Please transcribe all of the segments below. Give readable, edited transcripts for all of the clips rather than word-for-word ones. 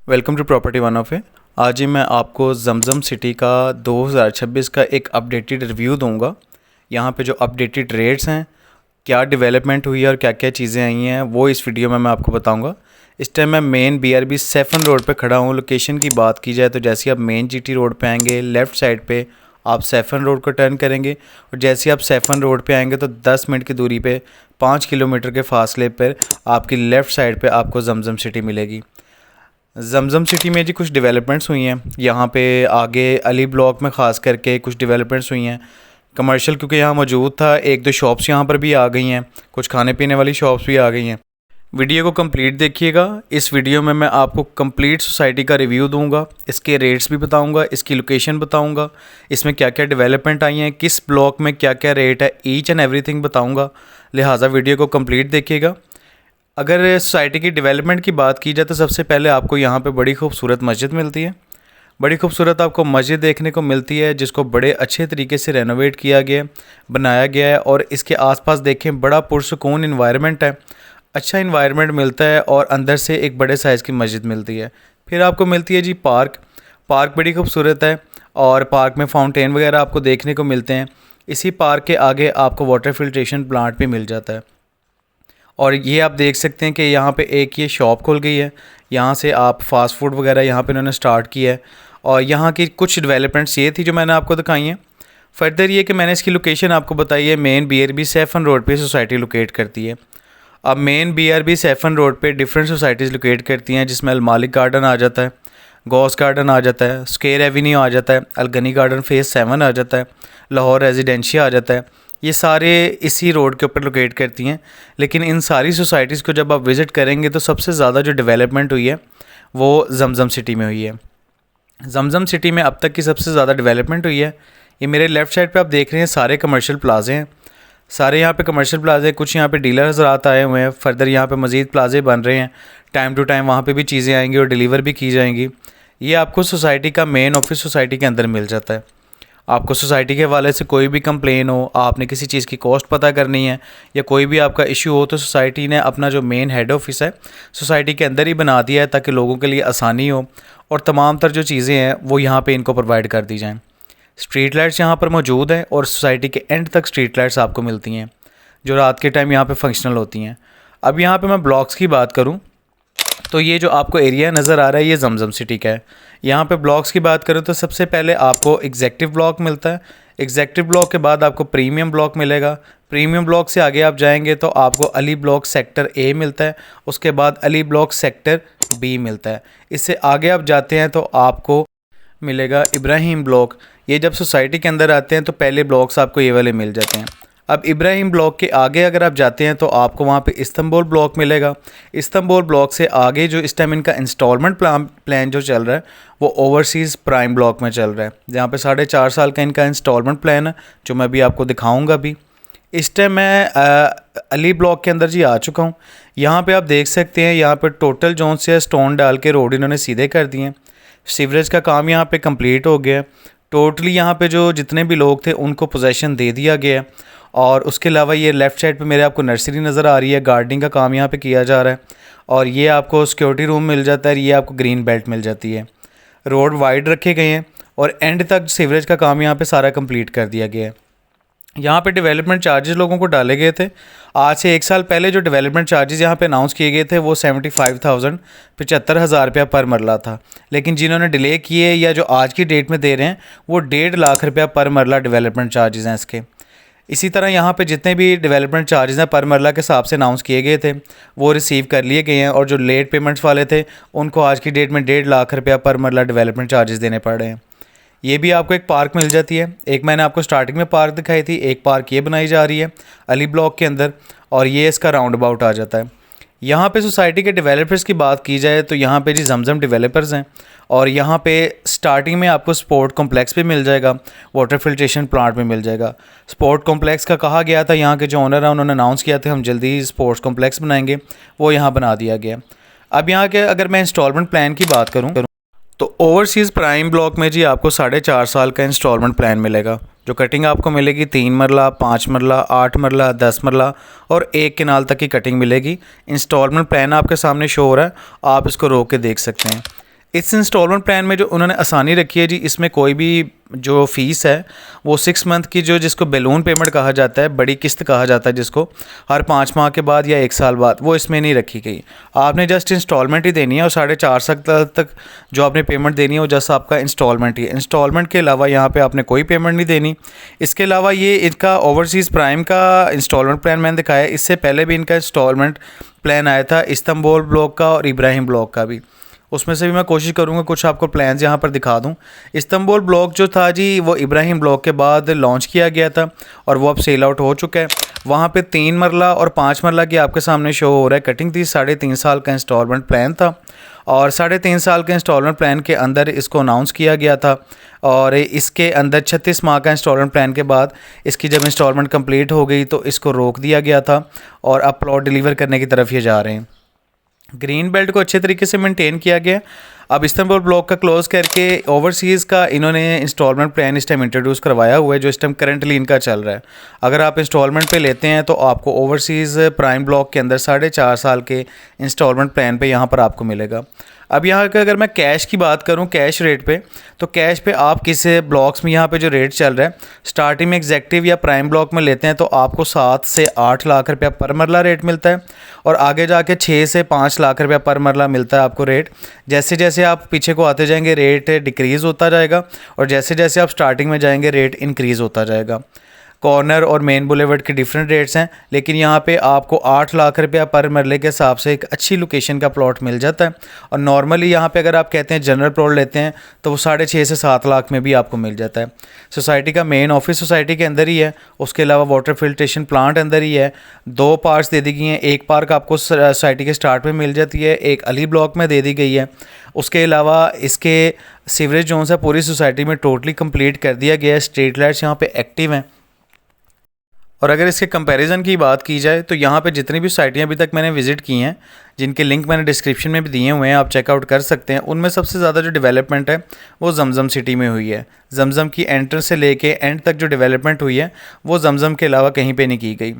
Welcome to property one of a. आज ही मैं आपको जमजम सिटी का 2026 का एक अपडेटेड रिव्यू दूंगा। यहाँ पे जो अपडेटेड रेट्स हैं, क्या डेवलपमेंट हुई है और क्या क्या चीज़ें आई हैं, वो इस वीडियो में मैं आपको बताऊंगा। इस टाइम मैं मेन BRB 7 रोड पे खड़ा हूँ। लोकेशन की बात की जाए तो जैसे आप मेन GT रोड पे आएंगे, लेफ़्ट साइड पे आप 7 रोड को टर्न करेंगे और जैसे आप 7 रोड पे आएंगे तो 10 मिनट की दूरी पे 5 किलोमीटर के फासले पर आपकी लेफ़्ट साइड पर आपको जमजम सिटी मिलेगी। जमजम सिटी में जी कुछ डेवलपमेंट्स हुई हैं। यहाँ पे आगे अली ब्लॉक में ख़ास करके कुछ डेवलपमेंट्स हुई हैं। कमर्शियल क्योंकि यहाँ मौजूद था, एक दो शॉप्स यहाँ पर भी आ गई हैं, कुछ खाने पीने वाली शॉप्स भी आ गई हैं। वीडियो को कंप्लीट देखिएगा। इस वीडियो में मैं आपको कंप्लीट सोसाइटी का रिव्यू दूंगा, इसके रेट्स भी बताऊंगा, इसकी लोकेशन बताऊंगा, इसमें क्या क्या डेवलपमेंट आई हैं, किस ब्लॉक में क्या क्या रेट है, ईच एंड एवरीथिंग बताऊँगा। लिहाजा वीडियो को कंप्लीट देखिएगा। अगर सोसाइटी की डेवलपमेंट की बात की जाए तो सबसे पहले आपको यहाँ पे बड़ी खूबसूरत मस्जिद मिलती है। बड़ी खूबसूरत आपको मस्जिद देखने को मिलती है जिसको बड़े अच्छे तरीके से रेनोवेट किया गया है, बनाया गया है और इसके आसपास देखें बड़ा पुरसुकून इन्वायरमेंट है, अच्छा इन्वायरमेंट मिलता है और अंदर से एक बड़े साइज़ की मस्जिद मिलती है। फिर आपको मिलती है जी पार्क बड़ी खूबसूरत है और पार्क में फाउंटेन वगैरह आपको देखने को मिलते हैं। इसी पार्क के आगे आपको वाटर फिल्ट्रेशन प्लांट भी मिल जाता है और ये आप देख सकते हैं कि यहाँ पे एक ये शॉप खुल गई है। यहाँ से आप फास्ट फूड वगैरह यहाँ पे इन्होंने स्टार्ट किया है और यहाँ की कुछ डेवलपमेंट्स ये थी जो मैंने आपको दिखाई हैं। फर्दर ये कि मैंने इसकी लोकेशन आपको बताई है। मेन BRB 7 रोड पे सोसाइटी लोकेट करती है। अब मेन BRB 7 रोड पे डिफरेंट सोसाइटीज़ लोकेट करती हैं जिसमें अलमालिक गार्डन आ जाता है, गौस गार्डन आ जाता है, स्क्वायर एवेन्यू आ जाता है, अलगनी गार्डन फेज़ 7 आ जाता है, लाहौर रेजिडेंशिया आ जाता है। ये सारे इसी रोड के ऊपर लोकेट करती हैं। लेकिन इन सारी सोसाइटीज़ को जब आप विज़िट करेंगे तो सबसे ज़्यादा जो डेवलपमेंट हुई है वो जमजम सिटी में हुई है। जमजम सिटी में अब तक की सबसे ज़्यादा डेवलपमेंट हुई है। ये मेरे लेफ़्ट साइड पे आप देख रहे हैं सारे कमर्शियल प्लाजे हैं। सारे यहाँ पे कमर्शियल प्लाजे, कुछ यहाँ पे डीलर हज़रात आए हुए हैं। फर्दर यहाँ पे मज़ीद प्लाजे बन रहे हैं। टाइम टू टाइम वहाँ पे भी चीज़ें आएंगी और डिलीवर भी की जाएंगी। ये आपको सोसाइटी का मेन ऑफिस सोसाइटी के अंदर मिल जाता है। आपको सोसाइटी के हवाले से कोई भी कंप्लेन हो, आपने किसी चीज़ की कॉस्ट पता करनी है या कोई भी आपका इशू हो तो सोसाइटी ने अपना जो मेन हेड ऑफिस है सोसाइटी के अंदर ही बना दिया है ताकि लोगों के लिए आसानी हो और तमाम तर जो चीज़ें हैं वो यहाँ पे इनको प्रोवाइड कर दी जाएँ। स्ट्रीट लाइट्स यहाँ पर मौजूद हैं और सोसाइटी के एंड तक स्ट्रीट लाइट्स आपको मिलती हैं जो रात के टाइम यहाँ पर फंक्शनल होती हैं। अब यहाँ पर मैं ब्लॉक्स की बात करूँ तो ये जो आपको एरिया नज़र आ रहा है ये जमजम सिटी का है। यहाँ पे ब्लॉक्स की बात करूँ तो सबसे पहले आपको एग्जेक्टिव ब्लॉक मिलता है। एग्जेक्टिव ब्लॉक के बाद आपको प्रीमियम ब्लॉक मिलेगा। प्रीमियम ब्लॉक से आगे आप जाएंगे तो आपको अली ब्लॉक सेक्टर A मिलता है, उसके बाद अली ब्लॉक सेक्टर B मिलता है। इससे आगे आप जाते हैं तो आपको मिलेगा इब्राहिम ब्लॉक। ये जब सोसाइटी के अंदर आते हैं तो पहले ब्लॉक्स आपको ये वाले मिल जाते हैं। अब इब्राहिम ब्लॉक के आगे अगर आप जाते हैं तो आपको वहाँ पे इस्तांबुल ब्लॉक मिलेगा। इस्तांबुल ब्लॉक से आगे जो इस टाइम इनका इंस्टॉलमेंट प्लान जो चल रहा है वो ओवरसीज़ प्राइम ब्लॉक में चल रहा है, जहाँ पे 4.5 साल का इनका इंस्टॉलमेंट प्लान है जो मैं भी आपको दिखाऊंगा भी। इस टाइम मैं अली ब्लॉक के अंदर जी आ चुका हूँ। यहाँ पर आप देख सकते हैं यहाँ पर टोटल जोन से स्टोन डाल के रोड इन्होंने सीधे कर दिए हैं। सीवरेज का काम यहाँ पर कम्प्लीट हो गया है। टोटली यहाँ पर जो जितने भी लोग थे उनको पोजेसन दे दिया गया है और उसके अलावा ये लेफ़्ट साइड पे मेरे आपको नर्सरी नज़र आ रही है। गार्डनिंग का काम यहाँ पे किया जा रहा है और ये आपको सिक्योरिटी रूम मिल जाता है। ये आपको ग्रीन बेल्ट मिल जाती है। रोड वाइड रखे गए हैं और एंड तक सीवरेज का काम यहाँ पे सारा कंप्लीट कर दिया गया है। यहाँ पे डेवलपमेंट चार्जेस लोगों को डाले गए थे। आज से 1 साल पहले जो डेवलपमेंट चार्जेस यहाँ पे अनाउंस किए गए थे वो 75,000 75,000 रुपया पर मरला था। लेकिन जिन्होंने डिले किए या जो आज की डेट में दे रहे हैं वो 1.5 लाख रुपया पर मरला डेवलपमेंट चार्जेस हैं इसके। इसी तरह यहाँ पे जितने भी डेवलपमेंट चार्जेस हैं पर मरला के हिसाब से अनाउंस किए गए थे वो रिसीव कर लिए गए हैं और जो लेट पेमेंट्स वाले थे उनको आज की डेट में 1.5 लाख रुपया पर मरला डेवलपमेंट चार्जेस देने पड़ रहे हैं। ये भी आपको एक पार्क मिल जाती है। एक मैंने आपको स्टार्टिंग में पार्क दिखाई थी, एक पार्क ये बनाई जा रही है अली ब्लॉक के अंदर और ये इसका राउंड अबाउट आ जाता है। यहाँ पे सोसाइटी के डेवलपर्स की बात की जाए तो यहाँ पे जी जमजम डेवलपर्स हैं और यहाँ पे स्टार्टिंग में आपको स्पोर्ट कॉम्प्लेक्स भी मिल जाएगा, वाटर फिल्ट्रेशन प्लांट भी मिल जाएगा। स्पोर्ट कॉम्प्लेक्स का कहा गया था, यहाँ के जो ओनर हैं उन्होंने अनाउंस किया था हम जल्दी स्पोर्ट्स कॉम्प्लेक्स बनाएंगे, वो यहाँ बना दिया गया। अब यहाँ के अगर मैं इंस्टॉलमेंट प्लान की बात करूँ तो ओवरसीज़ प्राइम ब्लॉक में जी आपको 4.5 साल का इंस्टॉलमेंट प्लान मिलेगा। जो कटिंग आपको मिलेगी 3 मरला, 5 मरला, 8 मरला, 10 मरला और 1 केनाल तक की कटिंग मिलेगी। इंस्टॉलमेंट प्लान आपके सामने शो हो रहा है, आप इसको रोक के देख सकते हैं। इस इंस्टॉलमेंट प्लान में जो उन्होंने आसानी रखी है जी, इसमें कोई भी जो फ़ीस है वो 6 मंथ की, जो जिसको बैलून पेमेंट कहा जाता है, बड़ी किस्त कहा जाता है जिसको, हर 5 माह के बाद या 1 साल बाद, वो इसमें नहीं रखी गई। आपने जस्ट इंस्टॉलमेंट ही देनी है और 4.5 साल तक जो आपने पेमेंट देनी है वो जस्ट आपका इंस्टॉलमेंट ही है। इंस्टॉलमेंट के अलावा यहाँ पे आपने कोई पेमेंट नहीं देनी। इसके अलावा ये इनका ओवरसीज़ प्राइम का इंस्टॉलमेंट प्लान मैंने दिखाया, इससे पहले भी इनका इंस्टॉलमेंट प्लान आया था इस्तांबुल ब्लॉक का और इब्राहिम ब्लॉक का भी, उसमें से भी मैं कोशिश करूँगा कुछ आपको प्लान्स यहाँ पर दिखा दूँ। इस्तांबुल ब्लॉक जो था जी, वो इब्राहिम ब्लॉक के बाद लॉन्च किया गया था और वो अब सेल आउट हो चुका है। वहाँ पे 3 मरला और 5 मरला की आपके सामने शो हो रहा है कटिंग थी। 3.5 साल का इंस्टॉलमेंट प्लान था और 3.5 साल के इंस्टॉलमेंट प्लान के अंदर इसको अनाउंस किया गया था और इसके अंदर 36 माह का इंस्टॉलमेंट प्लान के बाद इसकी जब इंस्टॉलमेंट कंप्लीट हो गई तो इसको रोक दिया गया था और अब प्लॉट डिलीवर करने की तरफ ये जा रहे हैं। ग्रीन बेल्ट को अच्छे तरीके से मेंटेन किया गया। अब इस्तांबुल ब्लॉक का क्लोज़ करके ओवरसीज़ का इन्होंने इंस्टॉलमेंट प्लान इस टाइम इंट्रोड्यूस करवाया हुआ है, जो इस टाइम करंटली इनका चल रहा है। अगर आप इंस्टॉलमेंट पे लेते हैं तो आपको ओवरसीज़ प्राइम ब्लॉक के अंदर 4.5 साल के इंस्टॉलमेंट प्लान पे यहाँ पर आपको मिलेगा। अब यहाँ का अगर मैं कैश की बात करूँ, कैश रेट पे, तो कैश पे आप किस ब्लॉक्स में यहाँ पे जो रेट चल रहा है, स्टार्टिंग में एग्जेक्टिव या प्राइम ब्लॉक में लेते हैं तो आपको 7 से 8 लाख रुपया पर मरला रेट मिलता है और आगे जाके 6 से 5 लाख रुपया पर मरला मिलता है आपको रेट। जैसे जैसे आप पीछे को आते जाएंगे रेट डिक्रीज़ होता जाएगा और जैसे जैसे आप स्टार्टिंग में जाएंगे रेट इंक्रीज़ होता जाएगा। कॉर्नर और मेन बुलेवर्ड के डिफरेंट रेट्स हैं, लेकिन यहाँ पे आपको 8 लाख रुपया पर मरले के हिसाब से एक अच्छी लोकेशन का प्लॉट मिल जाता है। और नॉर्मली यहाँ पे अगर आप कहते हैं जनरल प्लॉट लेते हैं तो वो 6.5 से 7 लाख में भी आपको मिल जाता है। सोसाइटी का मेन ऑफिस सोसाइटी के अंदर ही है, उसके अलावा वाटर फिल्ट्रेशन प्लांट अंदर ही है। 2 पार्क्स दे दी गई हैं, एक पार्क आपको सोसाइटी के स्टार्ट में मिल जाती है, एक अली ब्लॉक में दे दी गई है। उसके अलावा इसके सीवरेज जोन से पूरी सोसाइटी में टोटली कंप्लीट कर दिया गया है। स्ट्रीट लाइट्स यहाँ पे एक्टिव हैं। और अगर इसके कंपैरिजन की बात की जाए तो यहाँ पे जितनी भी साइटें अभी तक मैंने विज़िट की हैं, जिनके लिंक मैंने डिस्क्रिप्शन में भी दिए हुए हैं, आप चेकआउट कर सकते हैं, उनमें सबसे ज़्यादा जो डेवलपमेंट है वो जमजम सिटी में हुई है। जमजम की एंटर से लेके एंड तक जो डेवलपमेंट हुई है वो जमजम के अलावा कहीं पे नहीं की गई।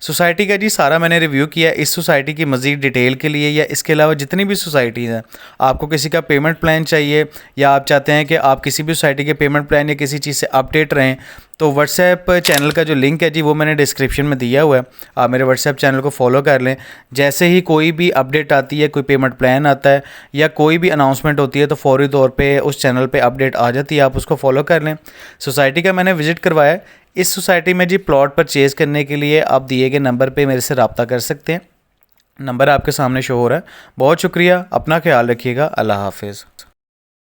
सोसाइटी का जी सारा मैंने रिव्यू किया। इस सोसाइटी की मज़ीद डिटेल के लिए या इसके अलावा जितनी भी सोसाइटीज़ हैं, आपको किसी का पेमेंट प्लान चाहिए या आप चाहते हैं कि आप किसी भी सोसाइटी के पेमेंट प्लान या किसी चीज़ से अपडेट रहें, तो व्हाट्सएप चैनल का जो लिंक है जी वो मैंने डिस्क्रिप्शन में दिया हुआ है। आप मेरे व्हाट्सएप चैनल को फॉलो कर लें। जैसे ही कोई भी अपडेट आती है, कोई पेमेंट प्लान आता है या कोई भी अनाउंसमेंट होती है तो फौरी तौर पे उस चैनल पे अपडेट आ जाती है, आप उसको फॉलो कर लें। सोसाइटी का मैंने विज़िट करवाया है। इस सोसाइटी में जी प्लॉट परचेज़ करने के लिए आप दिए गए नंबर पे मेरे से रब्ता कर सकते हैं। नंबर आपके सामने शो हो रहा है। बहुत शुक्रिया, अपना ख्याल रखिएगा। अल्लाह हाफिज़।